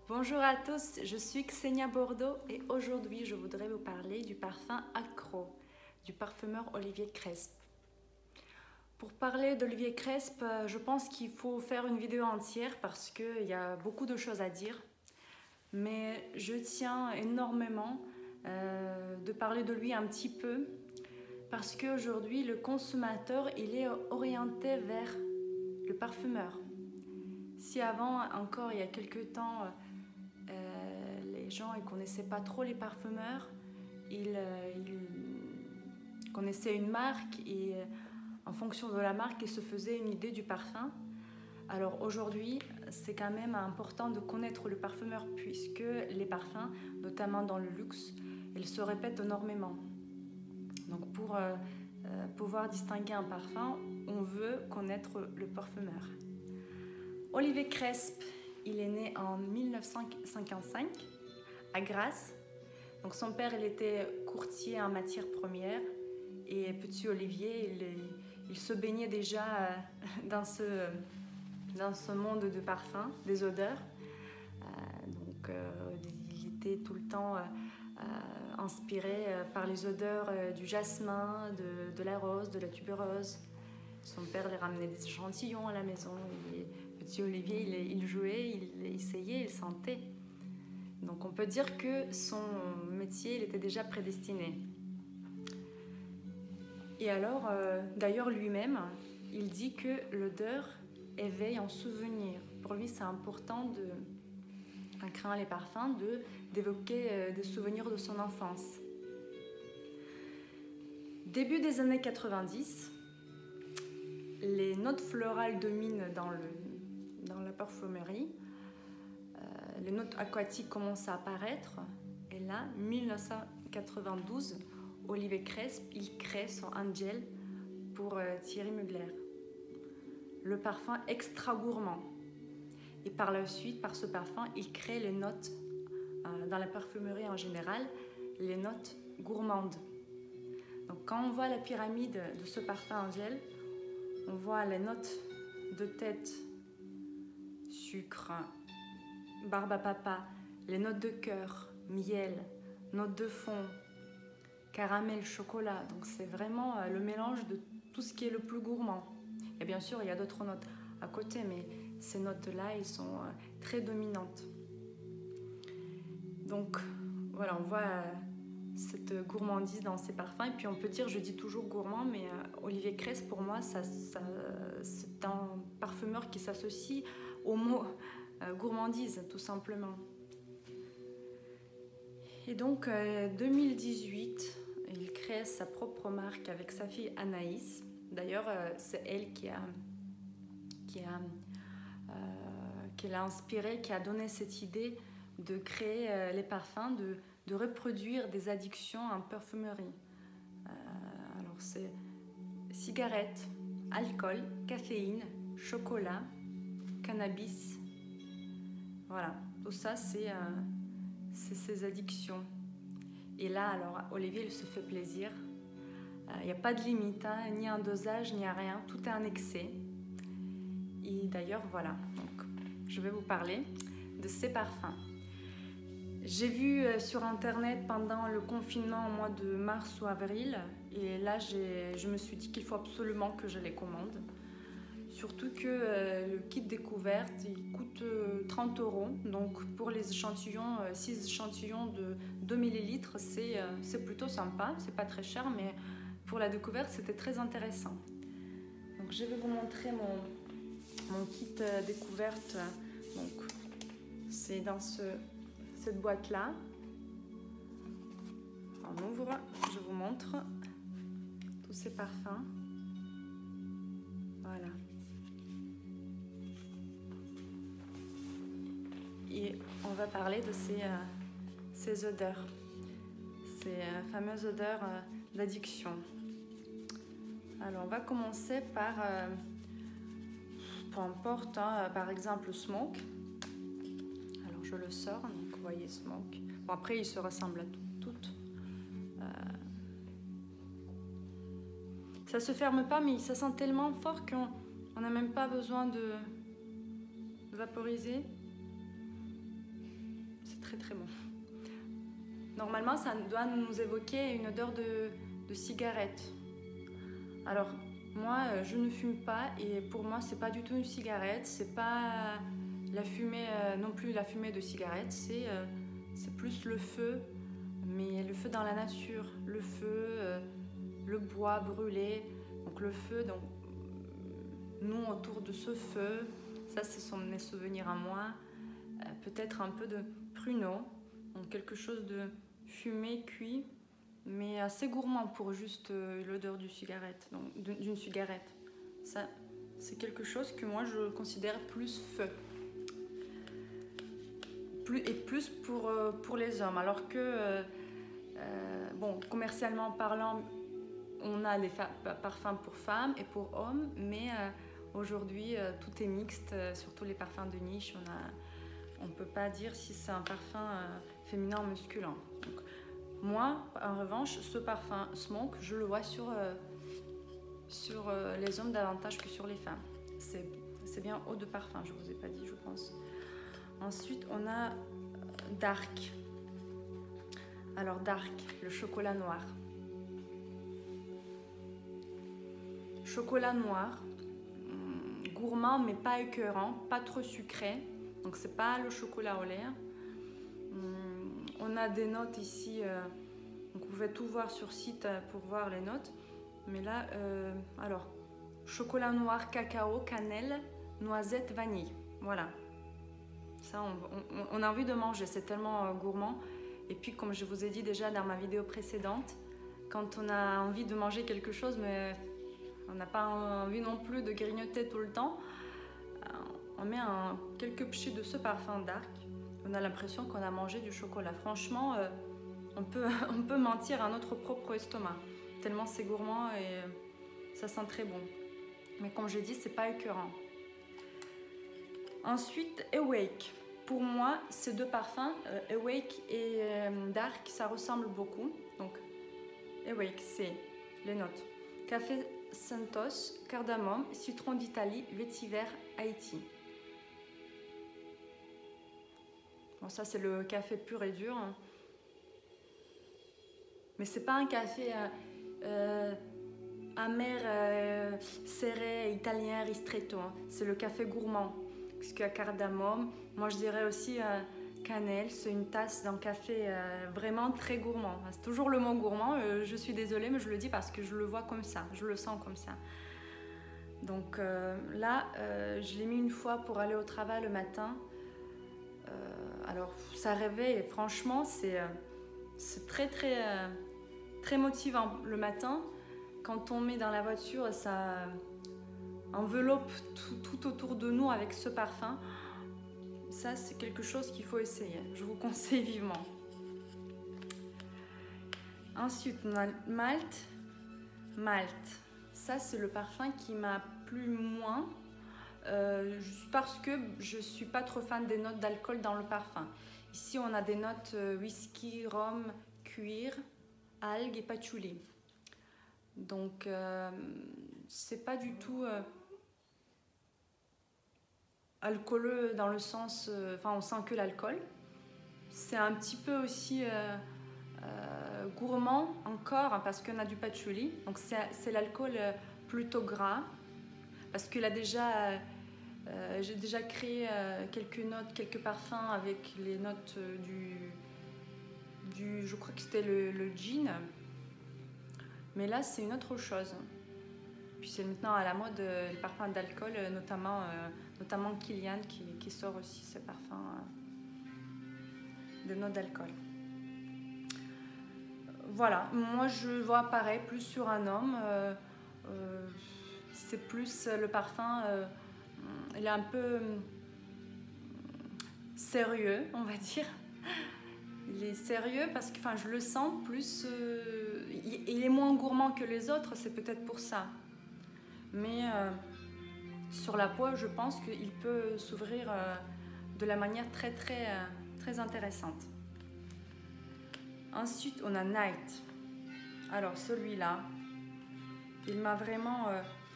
Bonjour à tous, je suis Xenia Bordeaux et aujourd'hui je voudrais vous parler du parfum Accro, du parfumeur Olivier Cresp. Pour parler d'Olivier Cresp, je pense qu'il faut faire une vidéo entière parce qu'il y a beaucoup de choses à dire. Mais je tiens énormément de parler de lui un petit peu parce qu'aujourd'hui le consommateur il est orienté vers le parfumeur. Si avant, encore il y a quelques temps, les gens ne connaissaient pas trop les parfumeurs, ils connaissaient une marque et en fonction de la marque, ils se faisaient une idée du parfum. Alors aujourd'hui, c'est quand même important de connaître le parfumeur puisque les parfums, notamment dans le luxe, ils se répètent énormément. Donc pour pouvoir distinguer un parfum, on veut connaître le parfumeur. Olivier Cresp, il est né en 1955 à Grasse. Donc son père, il était courtier en matières premières et petit Olivier, il se baignait déjà dans ce monde de parfums, des odeurs. Il était tout le temps inspiré par les odeurs du jasmin, de la rose, de la tuberose. Son père lui ramenait des échantillons à la maison. Et petit Olivier, il jouait, il essayait, il sentait. Donc on peut dire que son métier, il était déjà prédestiné. Et alors, d'ailleurs lui-même, il dit que l'odeur éveille un souvenir. Pour lui, c'est important, en créant les parfums, d'évoquer des souvenirs de son enfance. Début des années 90, les notes florales dominent dans la parfumerie. Les notes aquatiques commencent à apparaître. Et là, 1992, Olivier Cresp, il crée son Angel pour Thierry Mugler. Le parfum extra gourmand. Et par la suite, par ce parfum, il crée les notes, dans la parfumerie en général, les notes gourmandes. Donc quand on voit la pyramide de ce parfum Angel, on voit les notes de tête, sucre, barbe à papa, les notes de cœur, miel, notes de fond, caramel, chocolat. Donc c'est vraiment le mélange de tout ce qui est le plus gourmand. Et bien sûr, il y a d'autres notes à côté, mais ces notes-là, elles sont très dominantes. Donc voilà, on voit cette gourmandise dans ces parfums. Et puis on peut dire, je dis toujours gourmand, mais Olivier Cresp, pour moi, c'est un parfumeur qui s'associe au mot gourmandise, tout simplement. Et donc, 2018, il crée sa propre marque avec sa fille Anaïs. D'ailleurs, c'est elle qui l'a inspiré, qui a donné cette idée de créer les parfums, de reproduire des addictions en parfumerie. Alors, c'est cigarettes, alcool, caféine, chocolat, cannabis. Voilà, tout ça, c'est ses addictions. Et là, alors, Olivier, il se fait plaisir. Il n'y a pas de limite, hein, ni un dosage, ni à rien. Tout est en excès. Et d'ailleurs, voilà. Donc, je vais vous parler de ces parfums. J'ai vu sur Internet pendant le confinement au mois de mars ou avril. Et là, je me suis dit qu'il faut absolument que je les commande. Surtout que le kit découverte, il coûte 30 €. Donc pour les échantillons, 6 échantillons de 2 ml, c'est plutôt sympa. C'est pas très cher, mais pour la découverte, c'était très intéressant. Donc je vais vous montrer mon kit découverte. Donc c'est dans cette boîte-là. On ouvre, je vous montre tous ces parfums. Voilà. Et on va parler de ces odeurs, ces fameuses odeurs d'addiction. Alors on va commencer par, peu importe, hein, par exemple Smoke. Alors je le sors, donc vous voyez Smoke. Bon, après ils se ressemblent à toutes. Ça se ferme pas, mais ça sent tellement fort qu'on n'a même pas besoin de vaporiser. très très bon. Normalement, ça doit nous évoquer une odeur de cigarette. Alors, moi, je ne fume pas et pour moi, c'est pas du tout une cigarette. C'est pas la fumée, non plus la fumée de cigarette. C'est plus le feu, mais le feu dans la nature. Le feu, le bois brûlé. Donc le feu, donc nous autour de ce feu, ça, ce sont mes souvenirs à moi. Peut-être un peu de pruneau, donc quelque chose de fumé, cuit, mais assez gourmand pour juste l'odeur d'une cigarette. Ça, c'est quelque chose que moi je considère plus feu. Plus pour les hommes, alors que, bon, commercialement parlant, on a des parfums pour femmes et pour hommes, mais aujourd'hui, tout est mixte, surtout les parfums de niche. On ne peut pas dire si c'est un parfum féminin ou masculin. Donc, moi, en revanche, ce parfum Smoke, je le vois sur les hommes davantage que sur les femmes. C'est bien eau de parfum, je ne vous ai pas dit, je pense. Ensuite, on a Dark. Alors, Dark, le chocolat noir. Chocolat noir, gourmand mais pas écœurant, pas trop sucré. Donc, c'est pas le chocolat au lait. On a des notes ici. Donc vous pouvez tout voir sur site pour voir les notes. Mais là, alors, chocolat noir, cacao, cannelle, noisette, vanille. Voilà. Ça, on a envie de manger. C'est tellement gourmand. Et puis, comme je vous ai dit déjà dans ma vidéo précédente, quand on a envie de manger quelque chose, mais on n'a pas envie non plus de grignoter tout le temps, on met quelques pchés de ce parfum Dark. On a l'impression qu'on a mangé du chocolat. Franchement, on peut mentir à notre propre estomac. Tellement c'est gourmand et ça sent très bon. Mais comme je dis, c'est pas écœurant. Ensuite, Awake. Pour moi, ces deux parfums, Awake et Dark, ça ressemble beaucoup. Donc, Awake, c'est les notes. Café Santos, cardamome, citron d'Italie, vétiver, Haïti. Bon, ça, c'est le café pur et dur. Mais c'est pas un café amer, serré, italien, ristretto. C'est le café gourmand. Parce qu'il y a cardamome. Moi, je dirais aussi cannelle. C'est une tasse d'un café vraiment très gourmand. C'est toujours le mot gourmand. Je suis désolée, mais je le dis parce que je le vois comme ça. Je le sens comme ça. Donc là, je l'ai mis une fois pour aller au travail le matin. Alors, ça réveille et franchement, c'est très, très, très motivant le matin. Quand on met dans la voiture, ça enveloppe tout autour de nous avec ce parfum. Ça, c'est quelque chose qu'il faut essayer. Je vous conseille vivement. Ensuite, on a Malt. Malt. Ça, c'est le parfum qui m'a plu moins. Juste parce que je ne suis pas trop fan des notes d'alcool dans le parfum. Ici, on a des notes whisky, rhum, cuir, algues et patchouli. Donc, c'est pas du tout alcooleux dans le sens... Enfin, on sent que l'alcool. C'est un petit peu aussi gourmand encore hein, parce qu'on a du patchouli. Donc, c'est l'alcool plutôt gras. Parce qu'il a déjà... j'ai déjà créé quelques notes, quelques parfums avec les notes je crois que c'était le gin. Mais là, c'est une autre chose. Puis c'est maintenant à la mode les parfums d'alcool, notamment Kilian qui sort aussi ses parfums de notes d'alcool. Voilà, moi je vois pareil, plus sur un homme. C'est plus le parfum... il est un peu sérieux, on va dire. Il est sérieux parce que je le sens plus... il est moins gourmand que les autres, c'est peut-être pour ça. Mais sur la peau, je pense qu'il peut s'ouvrir de la manière très, très, très intéressante. Ensuite, on a Night. Alors, celui-là, il m'a vraiment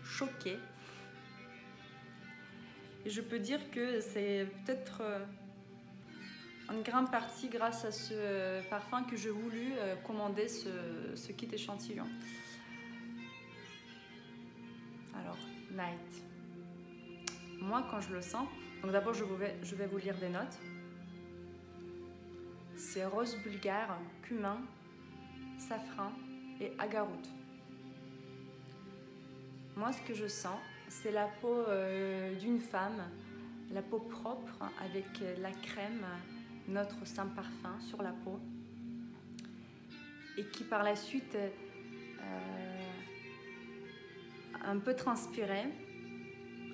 choquée. Et je peux dire que c'est peut-être en grande partie grâce à ce parfum que j'ai voulu commander ce kit échantillon. Alors, Night. Moi, quand je le sens, donc d'abord je vais vous lire des notes. C'est rose bulgare, cumin, safran et agarout. Moi, ce que je sens, c'est la peau d'une femme, la peau propre avec la crème, notre saint parfum sur la peau, et qui par la suite un peu transpirait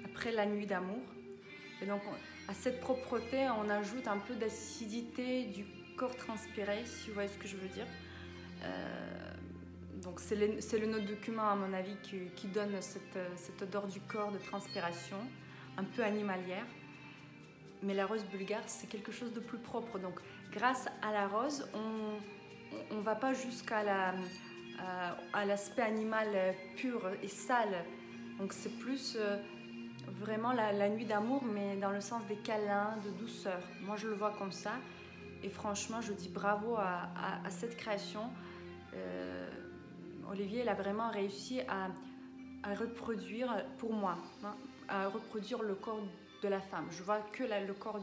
après la nuit d'amour. Et donc à cette propreté, on ajoute un peu d'acidité du corps transpiré, si vous voyez ce que je veux dire. Donc c'est le note de cumin à mon avis qui donne cette odeur du corps de transpiration, un peu animalière. Mais la rose bulgare, c'est quelque chose de plus propre. Donc grâce à la rose, on ne va pas jusqu'à l'aspect animal pur et sale. Donc c'est plus vraiment la nuit d'amour, mais dans le sens des câlins, de douceur. Moi, je le vois comme ça. Et franchement, je dis bravo à cette création. Olivier, il a vraiment réussi à reproduire, pour moi, hein, à reproduire le corps de la femme. Je vois que le corps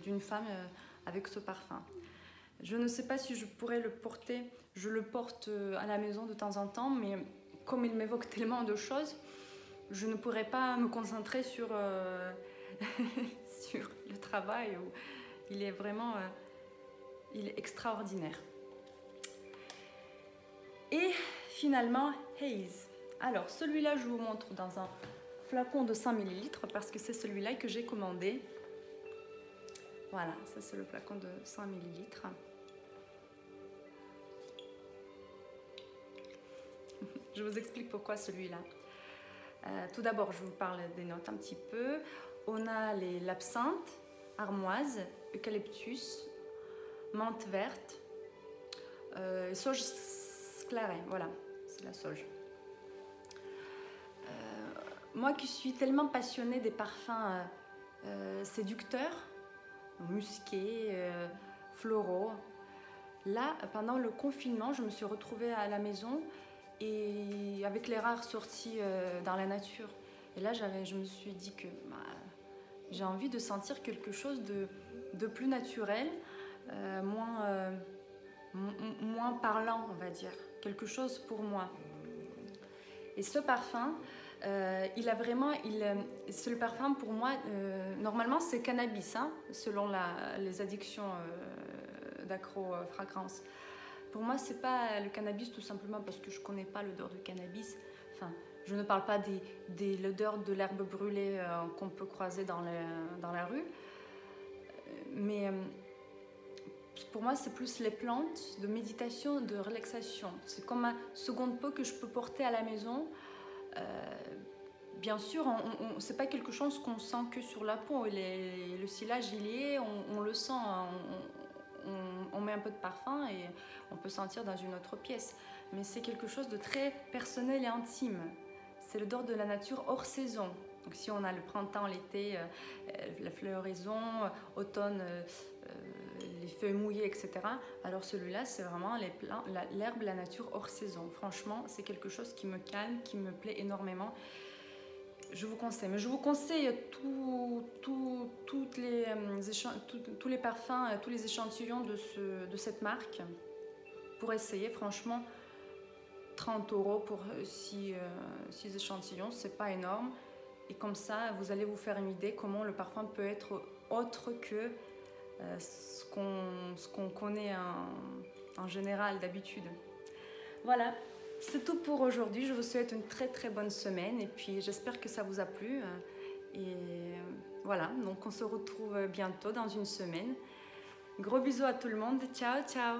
d'une femme avec ce parfum. Je ne sais pas si je pourrais le porter. Je le porte à la maison de temps en temps, mais comme il m'évoque tellement de choses, je ne pourrais pas me concentrer sur, sur le travail. Il est vraiment il est extraordinaire. Et finalement, Haze. Alors, celui-là, je vous montre dans un flacon de 100 ml parce que c'est celui-là que j'ai commandé. Voilà, ça c'est le flacon de 100 ml. Je vous explique pourquoi celui-là. Tout d'abord, je vous parle des notes un petit peu. On a l'absinthe, armoise, eucalyptus, menthe verte, sauge claret, voilà, c'est la sauge. Moi qui suis tellement passionnée des parfums séducteurs, musqués, floraux, là, pendant le confinement, je me suis retrouvée à la maison et avec les rares sorties dans la nature. Et là, je me suis dit que j'ai envie de sentir quelque chose de plus naturel, moins parlant, on va dire. Quelque chose pour moi. Et ce parfum, il a vraiment... c'est le parfum pour moi, normalement c'est cannabis, hein, selon les addictions d'accro-fragrance. Pour moi, c'est pas le cannabis tout simplement parce que je connais pas l'odeur de cannabis. Enfin, je ne parle pas de l'odeur de l'herbe brûlée qu'on peut croiser dans la rue. Mais pour moi, c'est plus les plantes de méditation, de relaxation. C'est comme un seconde peau que je peux porter à la maison. Bien sûr, c'est pas quelque chose qu'on sent que sur la peau. Le silage, il y est, on le sent. On met un peu de parfum et on peut sentir dans une autre pièce. Mais c'est quelque chose de très personnel et intime. C'est l'odeur de la nature hors saison. Donc si on a le printemps, l'été, la floraison, automne, les feuilles mouillées, etc. Alors celui-là, c'est vraiment l'herbe, la nature hors saison. Franchement, c'est quelque chose qui me calme, qui me plaît énormément. Je vous conseille, mais je vous conseille tous les parfums, tous les échantillons de cette marque pour essayer. Franchement, 30 € pour 6 échantillons, c'est pas énorme. Et comme ça, vous allez vous faire une idée comment le parfum peut être autre que ce qu'on connaît en général d'habitude. Voilà. C'est tout pour aujourd'hui. Je vous souhaite une très très bonne semaine et puis j'espère que ça vous a plu. Et voilà, donc on se retrouve bientôt dans une semaine. Gros bisous à tout le monde. Ciao, ciao!